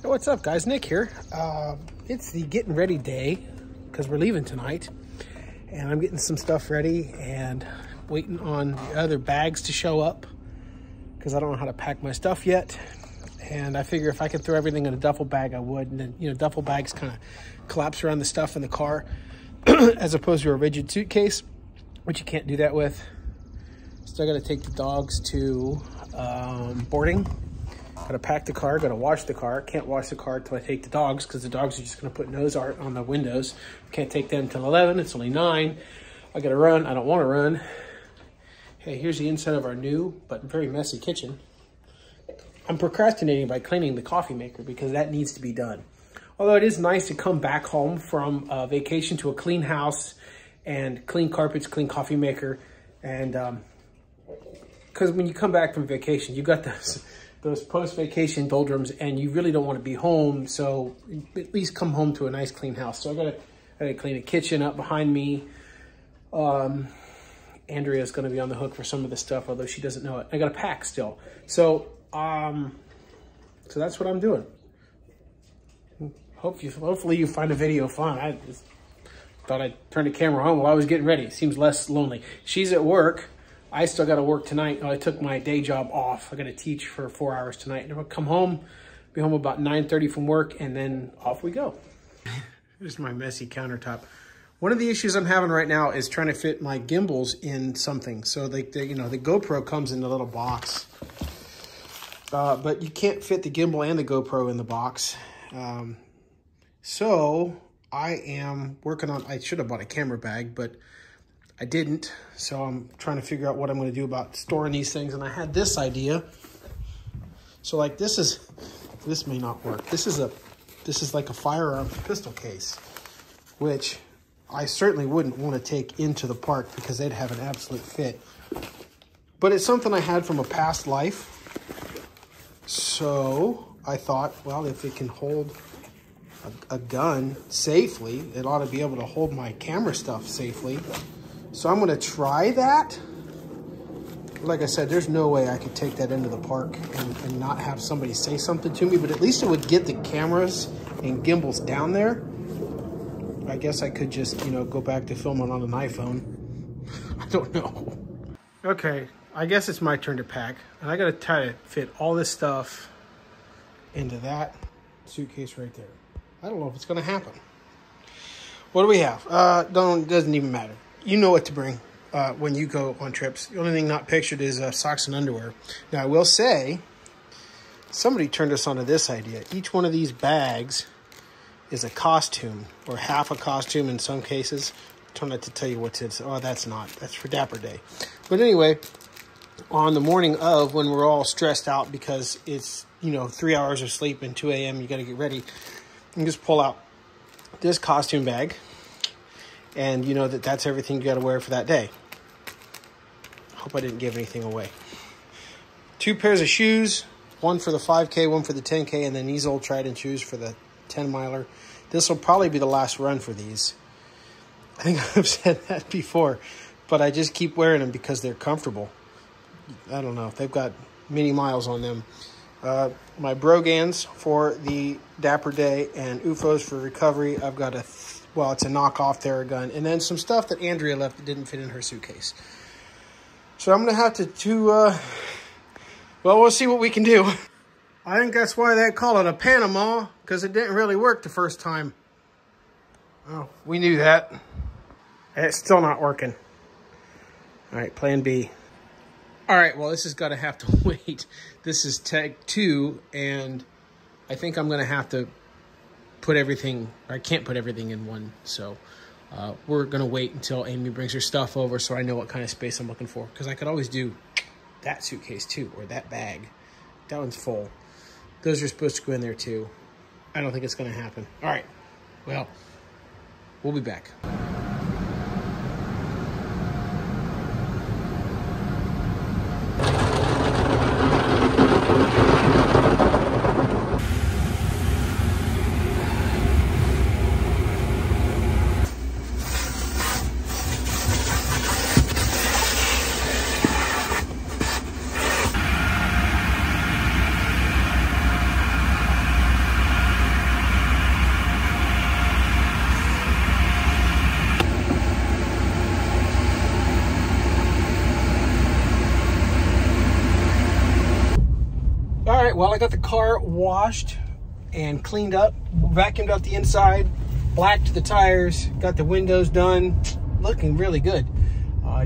Hey, what's up, guys? Nick here. It's the getting ready day because we're leaving tonight, and I'm getting some stuff ready and waiting on the other bags to show up because I don't know how to pack my stuff yet. And I figure if I could throw everything in a duffel bag, I would. And then, you know, duffel bags kind of collapse around the stuff in the car as opposed to a rigid suitcase, which you can't do that with. Still got to take the dogs to boarding. Got to pack the car, got to wash the car. Can't wash the car until I take the dogs because the dogs are just going to put nose art on the windows. Can't take them until 11. It's only 9. I got to run. I don't want to run. Hey, here's the inside of our new but very messy kitchen. I'm procrastinating by cleaning the coffee maker because that needs to be done. Although it is nice to come back home from vacation to a clean house and clean carpets, clean coffee maker. And because when you come back from vacation, you got those post-vacation doldrums and you really don't want to be home. So at least come home to a nice clean house. So I gotta clean the kitchen up behind me. Andrea's going to be on the hook for some of the stuff, although she doesn't know it. I got to pack still. So that's what I'm doing. Hopefully you find the video fun. I just thought I'd turn the camera on while I was getting ready. It seems less lonely. She's at work. I still got to work tonight. I took my day job off. I got to teach for 4 hours tonight. And I'll come home, be home about 9:30 from work, and then off we go. Here's my messy countertop. One of the issues I'm having right now is trying to fit my gimbals in something. So the GoPro comes in a little box, but you can't fit the gimbal and the GoPro in the box. So I am working on, I should have bought a camera bag, but I didn't. So I'm trying to figure out what I'm going to do about storing these things. And I had this idea. So like this may not work. This is like a firearm pistol case, which I certainly wouldn't want to take into the park because they'd have an absolute fit. But it's something I had from a past life. So I thought, well, if it can hold a gun safely, it ought to be able to hold my camera stuff safely. So I'm going to try that. Like I said, there's no way I could take that into the park and not have somebody say something to me, but at least it would get the cameras and gimbals down there. I guess I could just, go back to filming on an iPhone. I don't know. Okay, I guess it's my turn to pack. And I got to try to fit all this stuff into that suitcase right there. I don't know if it's going to happen. What do we have? Doesn't even matter. You know what to bring when you go on trips. The only thing not pictured is socks and underwear. Now, I will say, somebody turned us onto this idea. Each one of these bags is a costume, or half a costume in some cases. I'm trying not to tell you what's in. Oh, that's for Dapper Day. But anyway, on the morning of, when we're all stressed out because it's, 3 hours of sleep and 2 a.m., you got to get ready, and just pull out this costume bag, and you know that's everything you got to wear for that day. Hope I didn't give anything away. 2 pairs of shoes, one for the 5K, one for the 10K, and then these old tried and shoes for the 10-miler. This will probably be the last run for these. I think I've said that before, but I just keep wearing them because they're comfortable. I don't know. They've got many miles on them. My Brogans for the Dapper Day and UFOs for recovery. I've got it's a knockoff Theragun. And then some stuff that Andrea left that didn't fit in her suitcase. So I'm going to have to we'll see what we can do. I think that's why they call it a Panama, because it didn't really work the first time. Oh, we knew that. It's still not working. All right, plan B. All right, well, this has got to have to wait. This is take 2, and I think I'm going to have to put everything, or I can't put everything in one. So we're going to wait until Amy brings her stuff over so I know what kind of space I'm looking for. Because I could always do that suitcase too, or that bag. That one's full. Those are supposed to go in there too. I don't think it's going to happen. All right. Well, we'll be back. right, well, I got the car washed and cleaned up, vacuumed out the inside, blacked the tires, got the windows done, looking really good.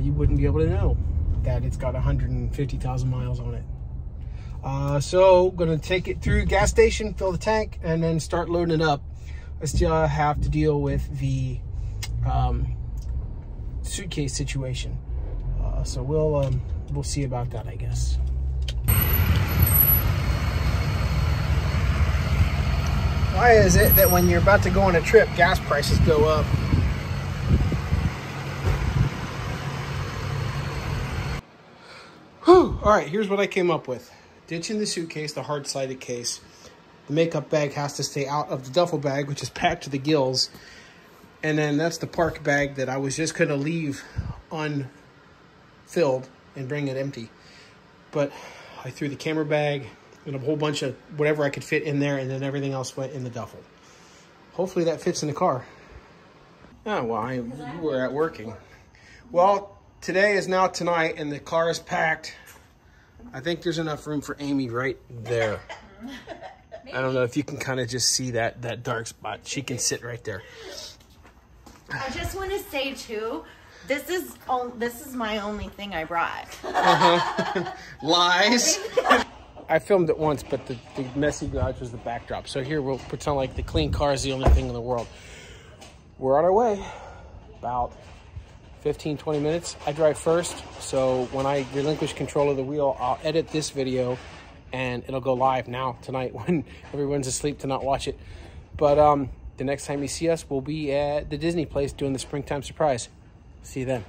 You wouldn't be able to know that it's got 150,000 miles on it. So gonna take it through gas station, fill the tank, and then start loading it up. I still have to deal with the suitcase situation. So we'll see about that, I guess. Why is it that when you're about to go on a trip, gas prices go up? Whew. All right, here's what I came up with. Ditching the suitcase, the hard-sided case. The makeup bag has to stay out of the duffel bag, which is packed to the gills. And then that's the park bag that I was just gonna leave unfilled and bring it empty. But I threw the camera bag and a whole bunch of whatever I could fit in there, and then everything else went in the duffel. Hopefully that fits in the car. Oh, well, you were at working. Well, today is now tonight, and the car is packed. I think there's enough room for Amy right there. I don't know if you can kind of just see that dark spot. She can sit right there. I just want to say too, this is my only thing I brought. Lies. I filmed it once, but the messy garage was the backdrop. So here we'll pretend like the clean car is the only thing in the world. We're on our way. About 15, 20 minutes. I drive first, so when I relinquish control of the wheel, I'll edit this video and it'll go live now tonight when everyone's asleep to not watch it. But the next time you see us, we'll be at the Disney place doing the springtime surprise. See you then.